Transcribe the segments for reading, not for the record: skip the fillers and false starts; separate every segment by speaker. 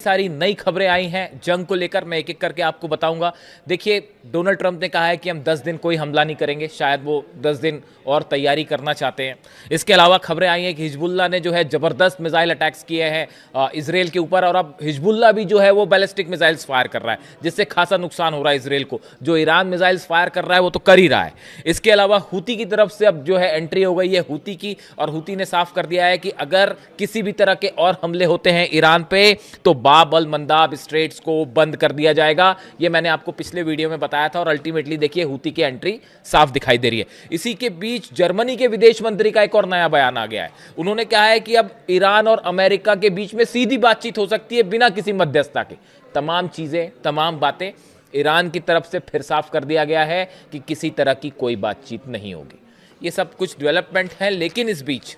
Speaker 1: सारी नई खबरें आई हैं जंग को लेकर, मैं एक एक करके आपको बताऊंगा। देखिए, डोनाल्ड ट्रंप ने कहा है कि हम 10 दिन कोई हमला नहीं करेंगे, शायद वो 10 दिन और तैयारी करना चाहते हैं। इसके अलावा खबरें आई हैं कि हिजबुल्लाह ने जो है ज़बरदस्त मिसाइल अटैक्स किए हैं इसराइल के ऊपर, और अब हिजबुल्लाह भी जो है वो बैलिस्टिक मिसाइल्स फायर कर रहा है, जिससे खासा नुकसान हो रहा है इसराइल को। जो ईरान मिसाइल्स फायर कर रहा है वो तो कर ही रहा है। इसके अलावा हूती की तरफ से अब जो है एंट्री हो गई है हूती की, और हूती ने साफ कर दिया है कि अगर किसी भी तरह के और हमले होते हैं ईरान पे तो बाब अल मंदाब स्ट्रेट्स को बंद कर दिया जाएगा। ये मैंने आपको पिछले वीडियो में बताया था, और अल्टीमेटली देखिए हूती की एंट्री साफ दिखाई दे रही है। इसी के बीच जर्मनी के विदेश मंत्री का एक और नया बयान आ गया है। उन्होंने कहा है कि अब ईरान और अमेरिका के बीच में सीधी बातचीत हो सकती है बिना किसी मध्यस्थता के। तमाम चीजें, तमाम बातें ईरान की तरफ से फिर साफ कर दिया गया है कि किसी तरह की कोई बातचीत नहीं होगी। ये सब कुछ डेवलपमेंट है, लेकिन इस बीच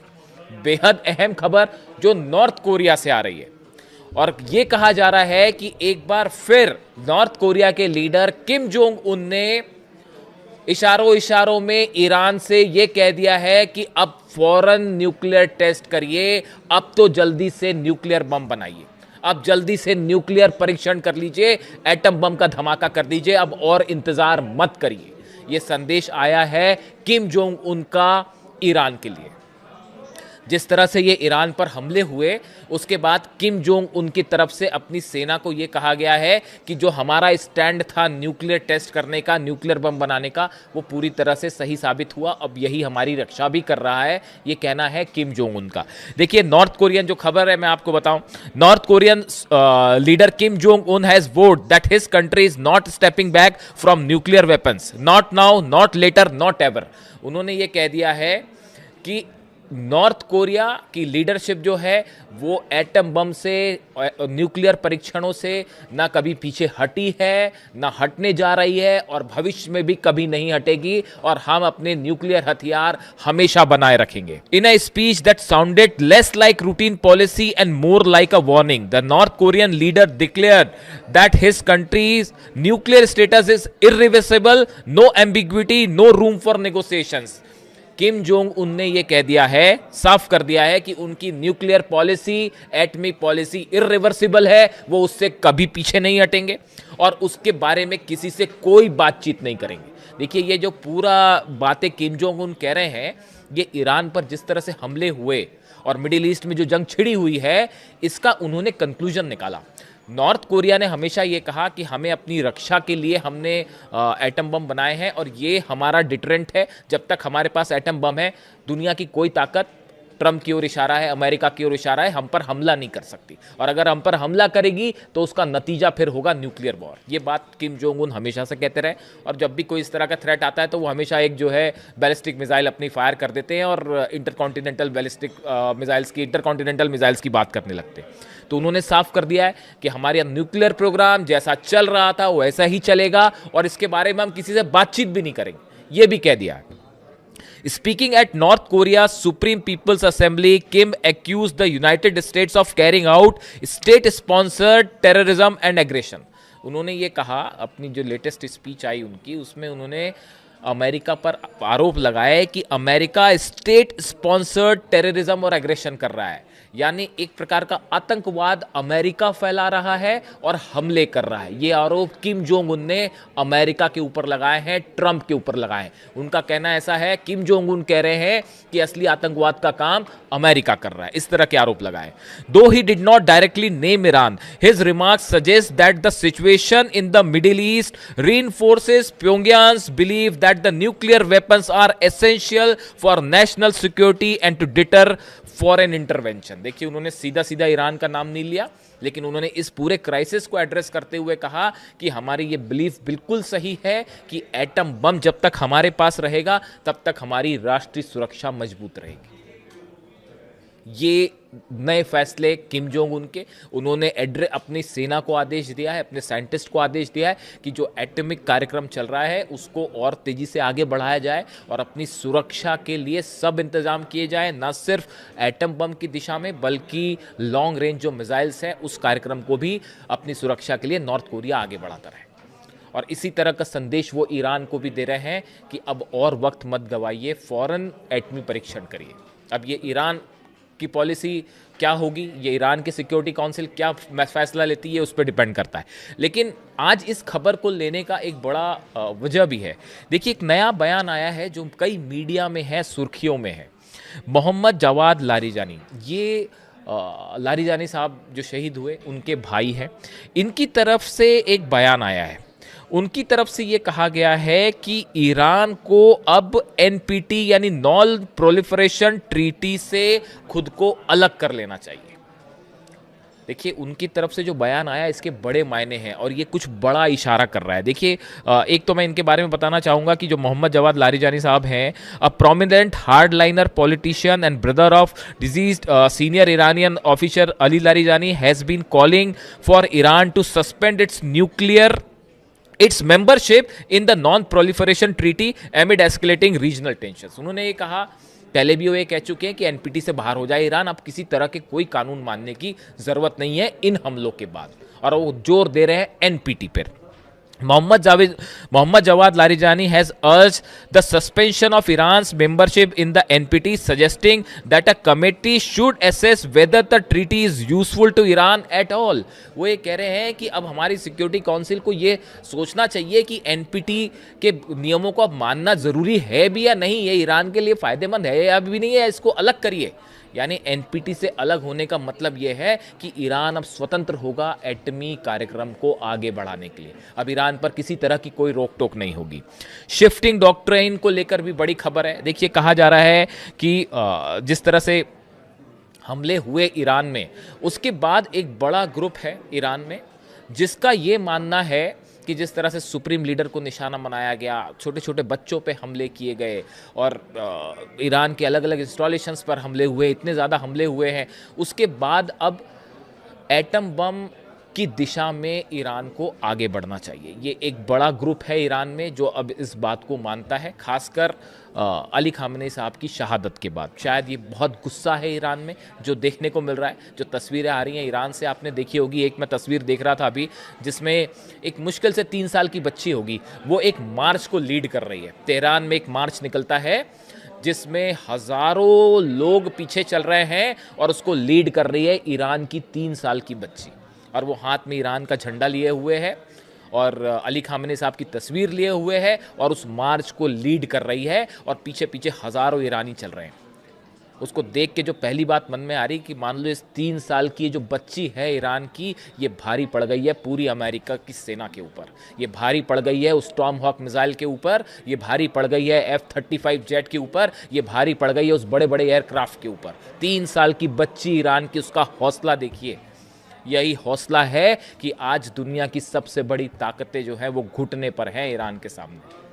Speaker 1: बेहद अहम खबर जो नॉर्थ कोरिया से आ रही है, और यह कहा जा रहा है कि एक बार फिर नॉर्थ कोरिया के लीडर किम जोंग उन ने इशारों इशारों में ईरान से यह कह दिया है कि अब फौरन न्यूक्लियर टेस्ट करिए, अब तो जल्दी से न्यूक्लियर बम बनाइए, अब जल्दी से न्यूक्लियर परीक्षण कर लीजिए, एटम बम का धमाका कर दीजिए, अब और इंतजार मत करिए। यह संदेश आया है किम जोंग उन का ईरान के लिए। जिस तरह से ये ईरान पर हमले हुए उसके बाद किम जोंग उनकी तरफ से अपनी सेना को ये कहा गया है कि जो हमारा स्टैंड था न्यूक्लियर टेस्ट करने का, न्यूक्लियर बम बनाने का, वो पूरी तरह से सही साबित हुआ, अब यही हमारी रक्षा भी कर रहा है, ये कहना है किम जोंग उन का। देखिए, नॉर्थ कोरियन जो खबर है मैं आपको बताऊं, North Korean leader Kim Jong Un has vowed that his country is not stepping back from nuclear weapons, not now, not later, not ever. उन्होंने ये कह दिया है कि नॉर्थ कोरिया की लीडरशिप जो है वो एटम बम से, न्यूक्लियर परीक्षणों से ना कभी पीछे हटी है, ना हटने जा रही है, और भविष्य में भी कभी नहीं हटेगी, और हम अपने न्यूक्लियर हथियार हमेशा बनाए रखेंगे। In a speech that sounded less like routine policy and more like a warning, the North Korean leader declared that his country's nuclear status is irreversible, no ambiguity, no room for negotiations. Kim Jong Un ने यह कह दिया है, साफ कर दिया है कि उनकी nuclear policy, atomic policy irreversible है, वो उससे कभी पीछे नहीं हटेंगे और उसके बारे में किसी से कोई बातचीत नहीं करेंगे। देखिए, ये जो पूरा बातें किम जोंग उन कह रहे हैं, ये ईरान पर जिस तरह से हमले हुए और मिडिल ईस्ट में जो जंग छिड़ी हुई है, इसका उन्होंने कंक्लूजन निकाला। नॉर्थ कोरिया ने हमेशा ये कहा कि हमें अपनी रक्षा के लिए हमने एटम बम बनाए हैं, और ये हमारा डिटरेंट है। जब तक हमारे पास एटम बम है, दुनिया की कोई ताकत, ट्रंप की ओर इशारा है, अमेरिका की ओर इशारा है, हम पर हमला नहीं कर सकती, और अगर हम पर हमला करेगी तो उसका नतीजा फिर होगा न्यूक्लियर वॉर। ये बात किम जोंग उन हमेशा से कहते रहे, और जब भी कोई इस तरह का थ्रेट आता है तो वो हमेशा एक जो है बैलिस्टिक मिसाइल अपनी फायर कर देते हैं, और इंटरकॉन्टिनेंटल बैलिस्टिक मिसाइल्स की, इंटरकॉन्टिनेंटल मिसाइल्स की बात करने लगते हैं। तो उन्होंने साफ कर दिया है कि हमारे न्यूक्लियर प्रोग्राम जैसा चल रहा था वैसा ही चलेगा, और इसके बारे में हम किसी से बातचीत भी नहीं करेंगे, ये भी कह दिया है। Speaking at North Korea's Supreme People's Assembly, Kim accused the United States of carrying out state-sponsored terrorism and aggression. उन्होंने ये कहा, अपनी जो लेटेस्ट स्पीच आई उनकी, उसमें उन्होंने अमेरिका पर आरोप लगाया है कि अमेरिका स्टेट स्पॉन्सर्ड टेररिज्म और एग्रेशन कर रहा है, यानी एक प्रकार का आतंकवाद अमेरिका फैला रहा है और हमले कर रहा है। ये आरोप किम जोंग उन ने अमेरिका के ऊपर लगाए हैं, ट्रंप के ऊपर लगाए हैं। उनका कहना ऐसा है, किम जोंग उन कह रहे हैं कि असली आतंकवाद का काम अमेरिका कर रहा है, इस तरह के आरोप लगाए। दो he did not directly name Iran, his remarks suggest that the situation in the middle east reinforces Pyongyang's belief that the nuclear weapons are essential for national security and to deter foreign intervention. देखिए, उन्होंने सीधा सीधा Iran का नाम नहीं लिया, लेकिन उन्होंने इस पूरे क्राइसिस को एड्रेस करते हुए कहा कि हमारी ये बिलीफ बिल्कुल सही है कि एटम बम जब तक हमारे पास रहेगा तब तक हमारी राष्ट्रीय सुरक्षा मजबूत रहेगी। ये नए फैसले किम जोंग उन के, उन्होंने अपनी सेना को आदेश दिया है, अपने साइंटिस्ट को आदेश दिया है कि जो एटॉमिक कार्यक्रम चल रहा है उसको और तेजी से आगे बढ़ाया जाए, और अपनी सुरक्षा के लिए सब इंतजाम किए जाए, ना सिर्फ एटम बम की दिशा में बल्कि लॉन्ग रेंज जो मिसाइल्स हैं उस कार्यक्रम को भी अपनी सुरक्षा के लिए नॉर्थ कोरिया आगे बढ़ाता रहे। और इसी तरह का संदेश वो ईरान को भी दे रहे हैं कि अब और वक्त मत गवाइए, फौरन एटमी परीक्षण करिए। अब ये ईरान की पॉलिसी क्या होगी, ये ईरान की सिक्योरिटी काउंसिल क्या फैसला लेती है उस पर डिपेंड करता है। लेकिन आज इस खबर को लेने का एक बड़ा वजह भी है। देखिए, एक नया बयान आया है जो कई मीडिया में है, सुर्खियों में है। मोहम्मद जवाद लारिजानी, ये लारिजानी साहब जो शहीद हुए उनके भाई हैं, इनकी तरफ से एक बयान आया है। उनकी तरफ से ये कहा गया है कि ईरान को अब एनपीटी यानी नॉन प्रोलिफरेशन ट्रीटी से खुद को अलग कर लेना चाहिए। देखिए, उनकी तरफ से जो बयान आया इसके बड़े मायने हैं और ये कुछ बड़ा इशारा कर रहा है। देखिए, एक तो मैं इनके बारे में बताना चाहूँगा कि जो मोहम्मद जवाद लारिजानी साहब हैं, a prominent hardliner politician and brother of deceased senior Iranian officer Ali Larijani has been calling for Iran to suspend its membership in the non proliferation treaty amid escalating regional tensions. उन्होंने ये कहा, पहले भी वो ये कह चुके हैं कि एनपीटी से बाहर हो जाए ईरान, अब किसी तरह के कोई कानून मानने की जरूरत नहीं है इन हमलों के बाद, और वो जोर दे रहे हैं एनपीटी पर। Mohammad Jawad Larijani has urged the suspension of Iran's membership in the NPT, suggesting that a committee should assess whether the treaty is useful to Iran at all. वो ये कह रहे हैं कि अब हमारी सिक्योरिटी काउंसिल को ये सोचना चाहिए कि एनपीटी के नियमों को अब मानना ज़रूरी है भी या नहीं, ये ईरान के लिए फ़ायदेमंद है या भी नहीं है, इसको अलग करिए। यानी एनपीटी से अलग होने का मतलब यह है कि ईरान अब स्वतंत्र होगा एटमी कार्यक्रम को आगे बढ़ाने के लिए। अब ईरान पर किसी तरह की कोई रोक टोक नहीं होगी। शिफ्टिंग डॉक्ट्रिन को लेकर भी बड़ी खबर है। देखिए, कहा जा रहा है कि जिस तरह से हमले हुए ईरान में, उसके बाद एक बड़ा ग्रुप है ईरान में जिसका ये मानना है कि जिस तरह से सुप्रीम लीडर को निशाना बनाया गया, छोटे छोटे बच्चों पे हमले किए गए और ईरान के अलग अलग इंस्टॉलेशंस पर हमले हुए, इतने ज़्यादा हमले हुए हैं, उसके बाद अब एटम बम की दिशा में ईरान को आगे बढ़ना चाहिए। ये एक बड़ा ग्रुप है ईरान में जो अब इस बात को मानता है, खासकर अली खामेनी साहब की शहादत के बाद। शायद ये बहुत गुस्सा है ईरान में जो देखने को मिल रहा है। जो तस्वीरें आ रही हैं ईरान से, आपने देखी होगी, एक मैं तस्वीर देख रहा था अभी जिसमें एक मुश्किल से 3 साल की बच्ची होगी, वो एक मार्च को लीड कर रही है। तेहरान में एक मार्च निकलता है जिसमें हज़ारों लोग पीछे चल रहे हैं और उसको लीड कर रही है ईरान की 3 साल की बच्ची, और वो हाथ में ईरान का झंडा लिए हुए है और अली खामेनी साहब की तस्वीर लिए हुए है और उस मार्च को लीड कर रही है और पीछे पीछे हज़ारों ईरानी चल रहे हैं। उसको देख के जो पहली बात मन में आ रही कि मान लो इस 3 साल की जो बच्ची है ईरान की, ये भारी पड़ गई है पूरी अमेरिका की सेना के ऊपर, ये भारी पड़ गई है उस टॉम हॉक मिसाइल के ऊपर, ये भारी पड़ गई है F-35 जेट के ऊपर, ये भारी पड़ गई है उस बड़े बड़े एयरक्राफ्ट के ऊपर। 3 साल की बच्ची ईरान की, उसका हौसला देखिए। यही हौसला है कि आज दुनिया की सबसे बड़ी ताकतें जो है वो घुटने पर हैं ईरान के सामने।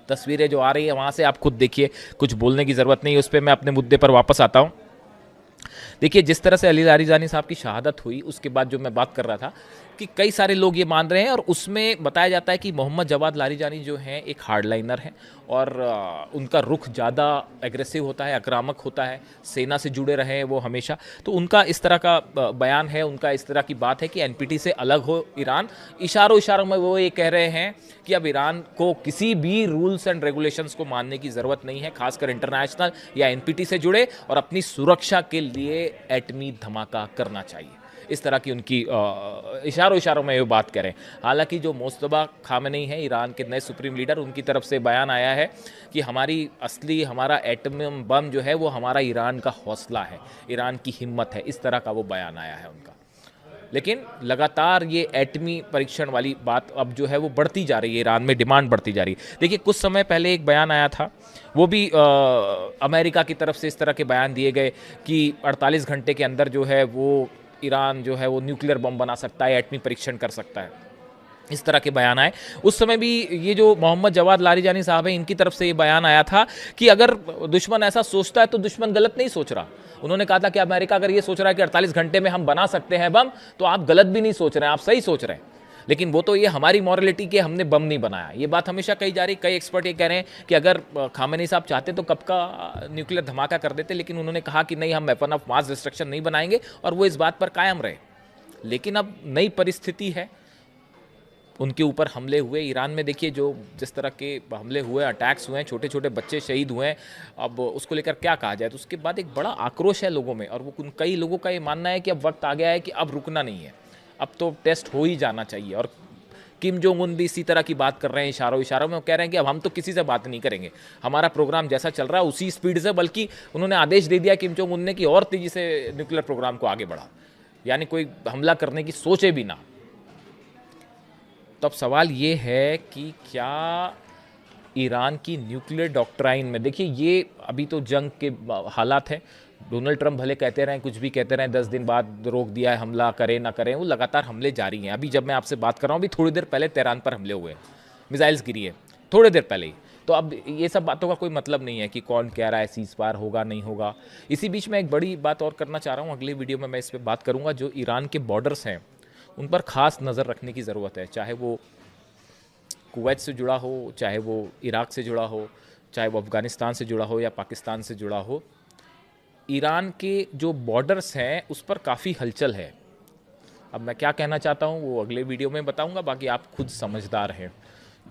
Speaker 1: तस्वीरें जो आ रही है वहाँ से आप खुद देखिए, कुछ बोलने की ज़रूरत नहीं है, उस पर मैं अपने मुद्दे पर वापस आता हूँ। देखिए, जिस तरह से अली लारिजानी साहब की शहादत हुई उसके बाद जो मैं बात कर रहा था कि कई सारे लोग ये मान रहे हैं और उसमें बताया जाता है कि मोहम्मद जवाद लारिजानी जो हैं एक हार्डलाइनर हैं और उनका रुख ज़्यादा एग्रेसिव होता है, आक्रामक होता है, सेना से जुड़े रहे हैं वो हमेशा। तो उनका इस तरह का बयान है, उनका इस तरह की बात है कि एनपीटी से अलग हो ईरान। इशारों इशारों में वो ये कह रहे हैं कि अब ईरान को किसी भी रूल्स एंड रेगुलेशंस को मानने की ज़रूरत नहीं है, खासकर इंटरनेशनल या एनपीटी से जुड़े, और अपनी सुरक्षा के लिए एटमी धमाका करना चाहिए। इस तरह की उनकी इशारों इशारों में ये बात करें। हालांकि जो मुस्तफा खामेनी हैं ईरान के नए सुप्रीम लीडर, उनकी तरफ से बयान आया है कि हमारा एटम बम जो है वो हमारा ईरान का हौसला है, ईरान की हिम्मत है, इस तरह का वो बयान आया है उनका। लेकिन लगातार ये एटमी परीक्षण वाली बात अब जो है वो बढ़ती जा रही है, ईरान में डिमांड बढ़ती जा रही है। देखिए, कुछ समय पहले एक बयान आया था, वो भी अमेरिका की तरफ से इस तरह के बयान दिए गए कि 48 घंटे के अंदर जो है वो ईरान जो है वो न्यूक्लियर बम बना सकता है, एटमी परीक्षण कर सकता है, इस तरह के बयान आए। उस समय भी ये जो मोहम्मद जवाद लारिजानी साहब हैं, इनकी तरफ से ये बयान आया था कि अगर दुश्मन ऐसा सोचता है तो दुश्मन गलत नहीं सोच रहा। उन्होंने कहा था कि अमेरिका अगर ये सोच रहा है कि 48 घंटे में हम बना सकते हैं बम, तो आप गलत भी नहीं सोच रहे हैं, आप सही सोच रहे हैं। लेकिन वो तो ये हमारी मॉरलिटी के हमने बम नहीं बनाया, ये बात हमेशा कही जा रही। कई एक्सपर्ट ये कह रहे हैं कि अगर खामेनी साहब चाहते तो कब का न्यूक्लियर धमाका कर देते, लेकिन उन्होंने कहा कि नहीं, हम वेपन ऑफ मास डिस्ट्रक्शन नहीं बनाएंगे, और वो इस बात पर कायम रहे। लेकिन अब नई परिस्थिति है, उनके ऊपर हमले हुए। ईरान में देखिए जो जिस तरह के हमले हुए, अटैक्स हुए हैं, छोटे छोटे बच्चे शहीद हुए हैं, अब उसको लेकर क्या कहा जाए। तो उसके बाद एक बड़ा आक्रोश है लोगों में, और वो कई लोगों का ये मानना है कि अब वक्त आ गया है कि अब रुकना नहीं है, अब तो टेस्ट हो ही जाना चाहिए। और किम जोंग उन भी इसी तरह की बात कर रहे हैं, इशारों इशारों में वो कह रहे हैं कि अब हम तो किसी से बात नहीं करेंगे, हमारा प्रोग्राम जैसा चल रहा है उसी स्पीड से, बल्कि उन्होंने आदेश दे दिया किम जोंग उन ने कि और तेजी से न्यूक्लियर प्रोग्राम को आगे बढ़ा, यानी कोई हमला करने की सोचे भी ना। तो अब सवाल ये है कि क्या ईरान की न्यूक्लियर डॉक्ट्राइन में, देखिए ये अभी तो जंग के हालात हैं, डोनाल्ड ट्रंप भले कहते रहें कुछ भी कहते रहें, 10 दिन बाद रोक दिया है, हमला करें ना करें, वो लगातार हमले जारी हैं। अभी जब मैं आपसे बात कर रहा हूँ, अभी थोड़ी देर पहले तेहरान पर हमले हुए, मिसाइल्स गिरी है थोड़ी देर पहले ही। तो अब ये सब बातों का कोई मतलब नहीं है कि कौन कह रहा है सीज फायर होगा नहीं होगा। इसी बीच में एक बड़ी बात और करना चाह रहा हूँ, अगली वीडियो में मैं इस पर बात करूँगा। जो ईरान के बॉर्डर्स हैं उन पर खास नज़र रखने की ज़रूरत है, चाहे वो कुवैत से जुड़ा हो, चाहे वो इराक से जुड़ा हो, चाहे वो अफ़गानिस्तान से जुड़ा हो या पाकिस्तान से जुड़ा हो। ईरान के जो बॉर्डर्स हैं उस पर काफ़ी हलचल है। अब मैं क्या कहना चाहता हूँ वो अगले वीडियो में बताऊँगा, बाकी आप खुद समझदार हैं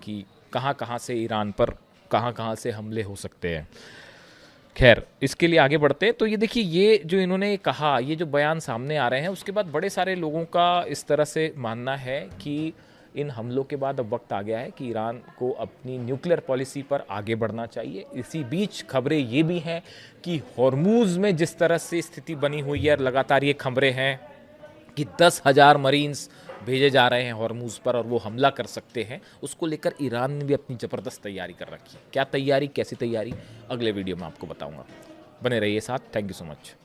Speaker 1: कि कहाँ कहाँ से ईरान पर कहाँ कहाँ से हमले हो सकते हैं। खैर, इसके लिए आगे बढ़ते हैं। तो ये देखिए, ये जो इन्होंने कहा, ये जो बयान सामने आ रहे हैं, उसके बाद बड़े सारे लोगों का इस तरह से मानना है कि इन हमलों के बाद अब वक्त आ गया है कि ईरान को अपनी न्यूक्लियर पॉलिसी पर आगे बढ़ना चाहिए। इसी बीच खबरें ये भी हैं कि हॉर्मूज़ में जिस तरह से स्थिति बनी हुई है, लगातार ये खबरें हैं कि 10,000 मरीन्स भेजे जा रहे हैं हॉर्मूज़ पर और वो हमला कर सकते हैं। उसको लेकर ईरान ने भी अपनी ज़बरदस्त तैयारी कर रखी है। क्या तैयारी, कैसी तैयारी, अगले वीडियो में आपको बताऊंगा। बने रहिए साथ। Thank you so much.